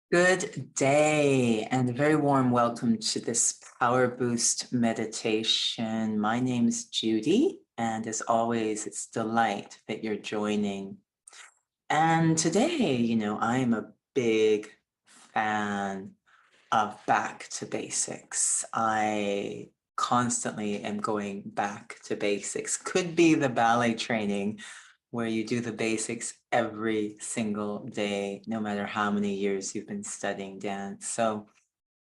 Good day and a very warm welcome to this Power Boost meditation. My name is Judi, and as always, it's a delight that you're joining. And today, I am a big fan of back to basics. I constantly am going back to basics. Could be the ballet training where you do the basics every single day, no matter how many years you've been studying dance. So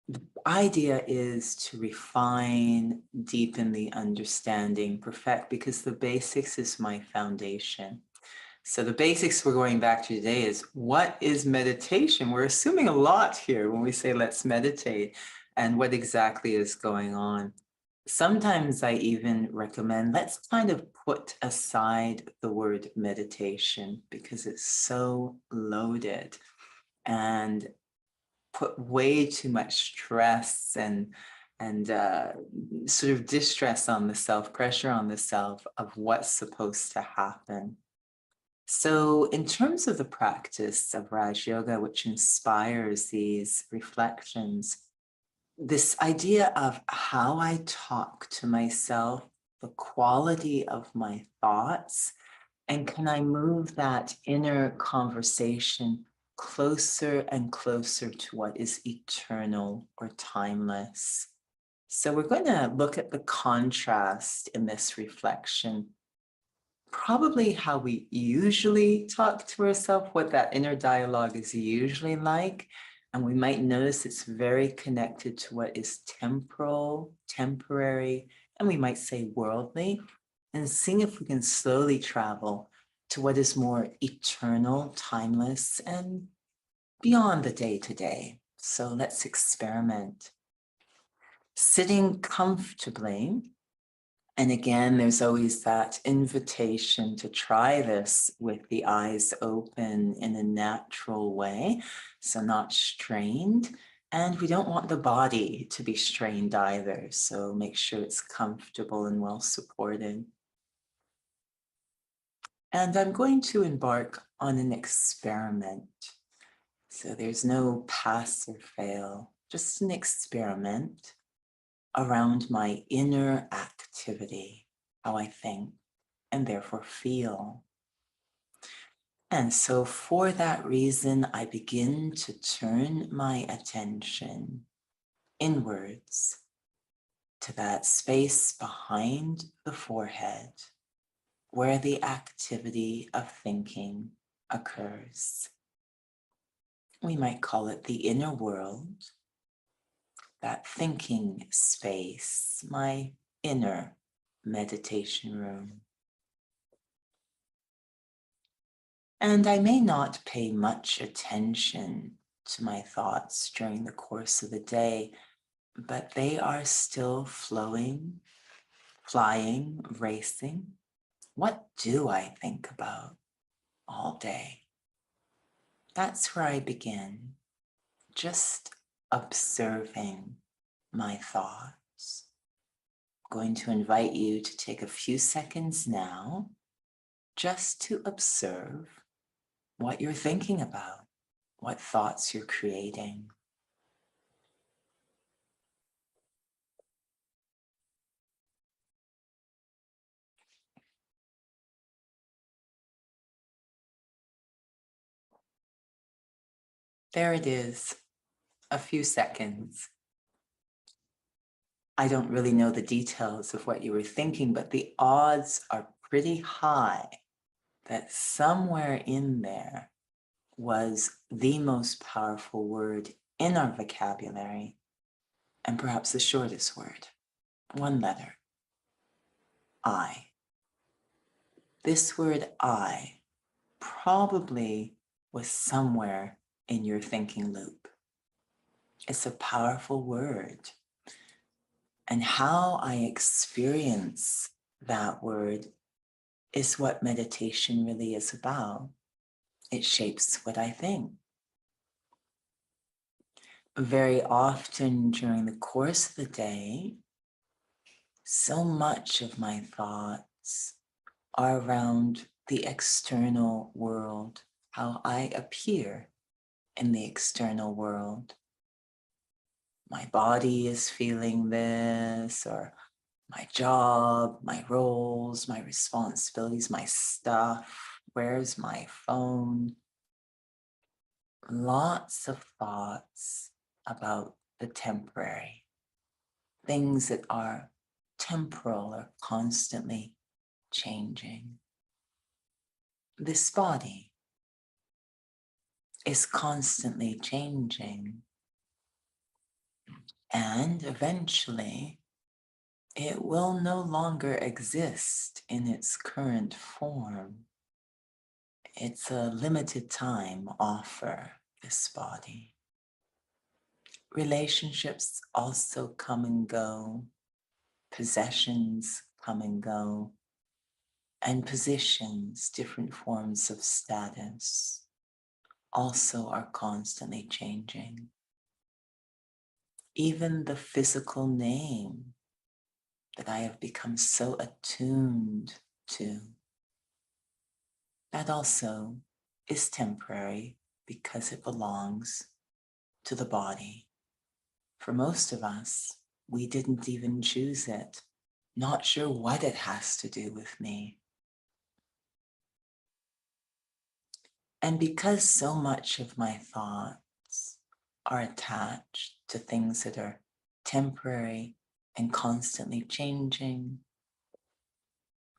the idea is to refine, deepen the understanding, perfect, because the basics is my foundation. So the basics we're going back to today is, what is meditation? We're assuming a lot here when we say let's meditate, and what exactly is going on. Sometimes I even recommend, let's kind of put aside the word meditation because it's so loaded and put way too much stress and sort of distress on the self, pressure on the self of what's supposed to happen. So in terms of the practice of Raj Yoga, which inspires these reflections, this idea of how I talk to myself, the quality of my thoughts, and can I move that inner conversation closer and closer to what is eternal or timeless. So we're going to look at the contrast in this reflection, probably how we usually talk to ourselves, what that inner dialogue is usually like. And we might notice it's very connected to what is temporal, temporary, and we might say worldly, and seeing if we can slowly travel to what is more eternal, timeless, and beyond the day-to-day. So let's experiment. Sitting comfortably. And again, there's always that invitation to try this with the eyes open in a natural way, so not strained. And we don't want the body to be strained either, so make sure it's comfortable and well supported. And I'm going to embark on an experiment. So there's no pass or fail, just an experiment around my inner activity, how I think and therefore feel. And so for that reason, I begin to turn my attention inwards to that space behind the forehead where the activity of thinking occurs. We might call it the inner world, that thinking space, my inner meditation room. And I may not pay much attention to my thoughts during the course of the day, but they are still flowing, flying, racing. What do I think about all day? That's where I begin, just observing my thoughts. I'm going to invite you to take a few seconds now just to observe what you're thinking about, what thoughts you're creating. There it is, a few seconds. I don't really know the details of what you were thinking, but the odds are pretty high that somewhere in there was the most powerful word in our vocabulary, and perhaps the shortest word, one letter, I. This word I probably was somewhere in your thinking loop. It's a powerful word. And how I experience that word is what meditation really is about. It shapes what I think. Very often during the course of the day, so much of my thoughts are around the external world, how I appear in the external world. My body is feeling this, or my job, my roles, my responsibilities, my stuff. Where's my phone? Lots of thoughts about the temporary, things that are temporal or constantly changing. This body is constantly changing, and eventually it will no longer exist in its current form. It's a limited time offer, this body. Relationships also come and go, possessions come and go, and positions, different forms of status, also are constantly changing. Even the physical name that I have become so attuned to, that also is temporary because it belongs to the body. For most of us, we didn't even choose it. Not sure what it has to do with me. And because so much of my thoughts are attached to things that are temporary and constantly changing,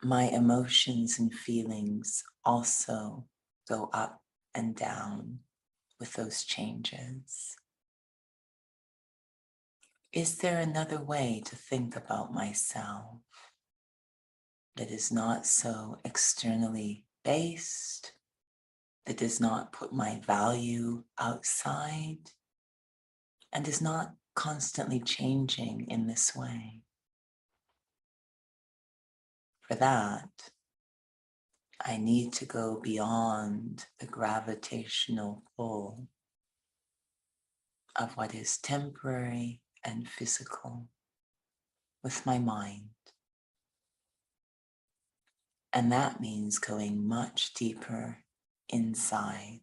my emotions and feelings also go up and down with those changes. Is there another way to think about myself that is not so externally based, that does not put my value outside, and is not constantly changing in this way? For that, I need to go beyond the gravitational pull of what is temporary and physical with my mind. And that means going much deeper inside,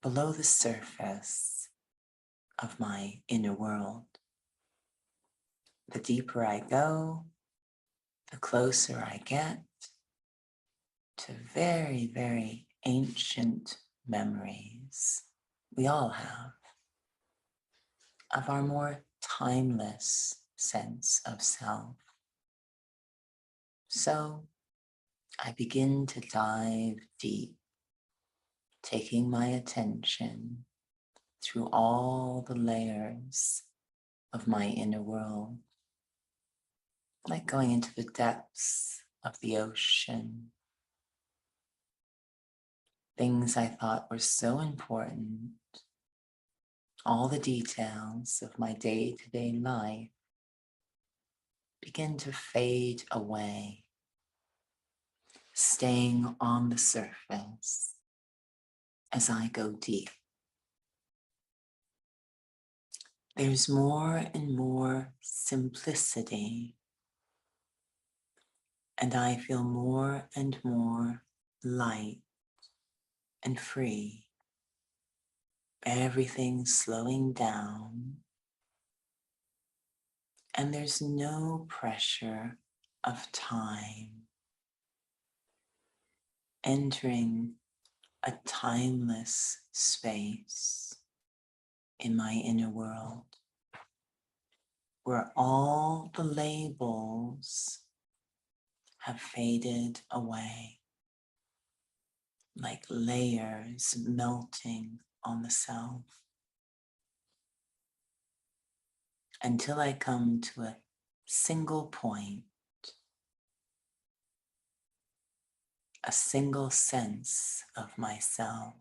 below the surface of my inner world. The deeper I go, the closer I get to very, very ancient memories we all have of our more timeless sense of self. So I begin to dive deep, taking my attention through all the layers of my inner world, like going into the depths of the ocean. Things I thought were so important, all the details of my day-to-day life begin to fade away, staying on the surface as I go deep. There's more and more simplicity, and I feel more and more light and free. Everything slowing down, and there's no pressure of time. Entering a timeless space in my inner world, where all the labels have faded away, like layers melting on the self, until I come to a single point, a single sense of myself,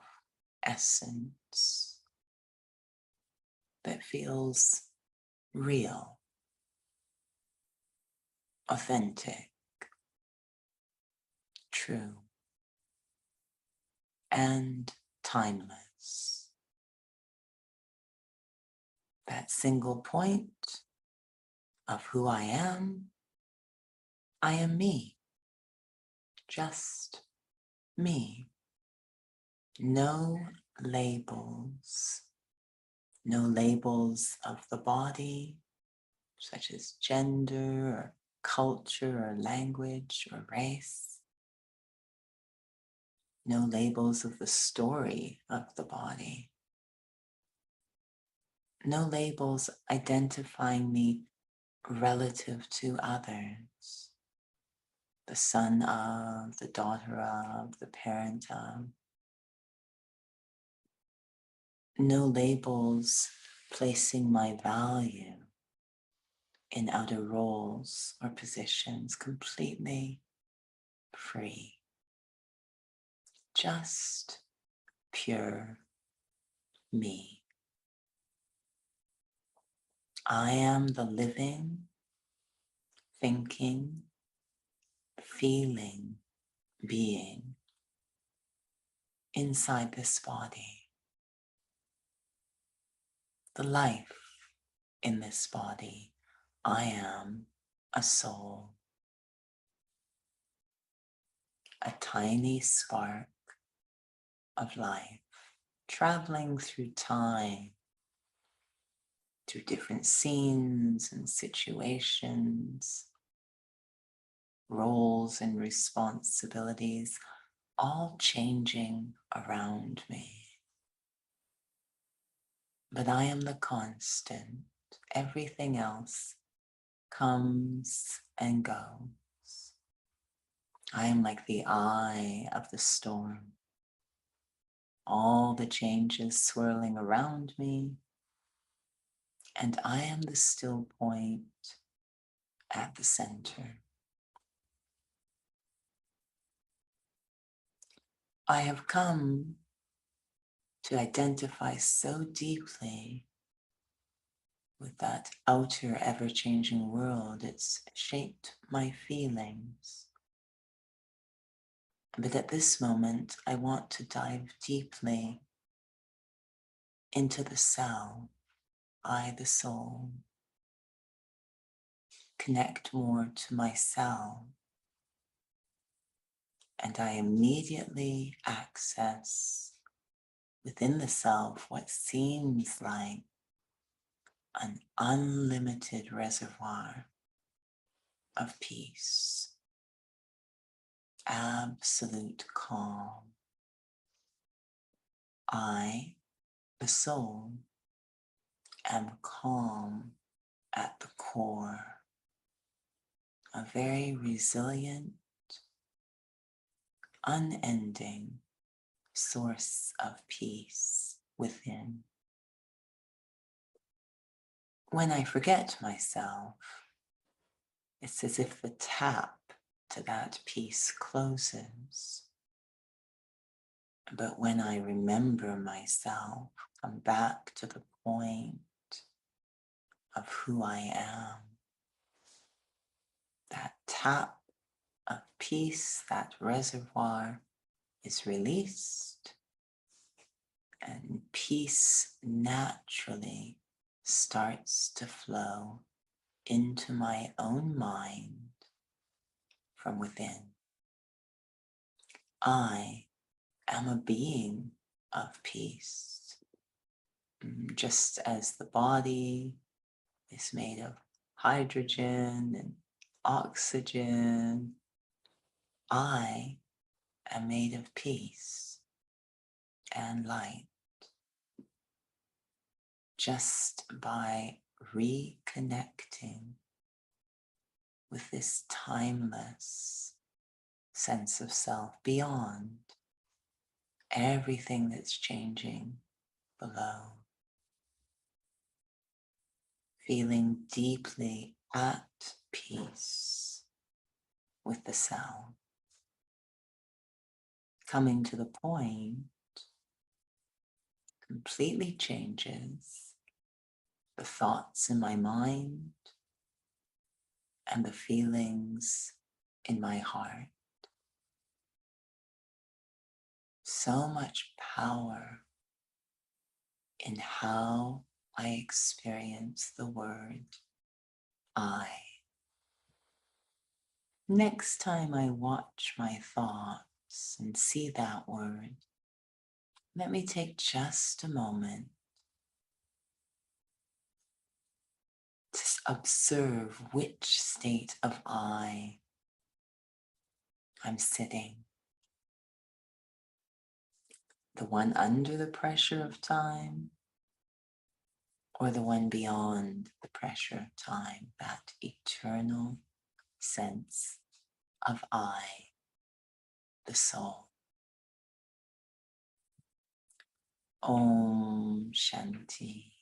essence, that feels real, authentic, true, and timeless. That single point of who I am me, just me. No labels. No labels of the body, such as gender or culture or language or race. No labels of the story of the body. No labels identifying me relative to others. The son of, the daughter of, the parent of. No labels placing my value in outer roles or positions, completely free. Just pure me. I am the living, thinking, feeling being inside this body. The life in this body. I am a soul. A tiny spark of life traveling through time, through different scenes and situations, roles and responsibilities, all changing around me. But I am the constant. Everything else comes and goes. I am like the eye of the storm. All the changes swirling around me, and I am the still point at the center. I have come to identify so deeply with that outer ever-changing world. It's shaped my feelings. But at this moment, I want to dive deeply into the cell, I, the soul, connect more to my cell, and I immediately access within the self what seems like an unlimited reservoir of peace, absolute calm. I, the soul, am calm at the core, a very resilient, unending source of peace within. When I forget myself, it's as if the tap to that peace closes. But when I remember myself, come back to the point of who I am, that tap of peace, that reservoir is released, and peace naturally starts to flow into my own mind from within. I am a being of peace. Just as the body is made of hydrogen and oxygen, I am made of peace and light. Just by reconnecting with this timeless sense of self beyond everything that's changing below. Feeling deeply at peace with the self. Coming to the point completely changes the thoughts in my mind and the feelings in my heart. So much power in how I experience the word I. Next time I watch my thoughts and see that word, Let me take just a moment to observe which state of I I'm sitting. The one under the pressure of time, or the one beyond the pressure of time, that eternal sense of I, the soul. Om Shanti.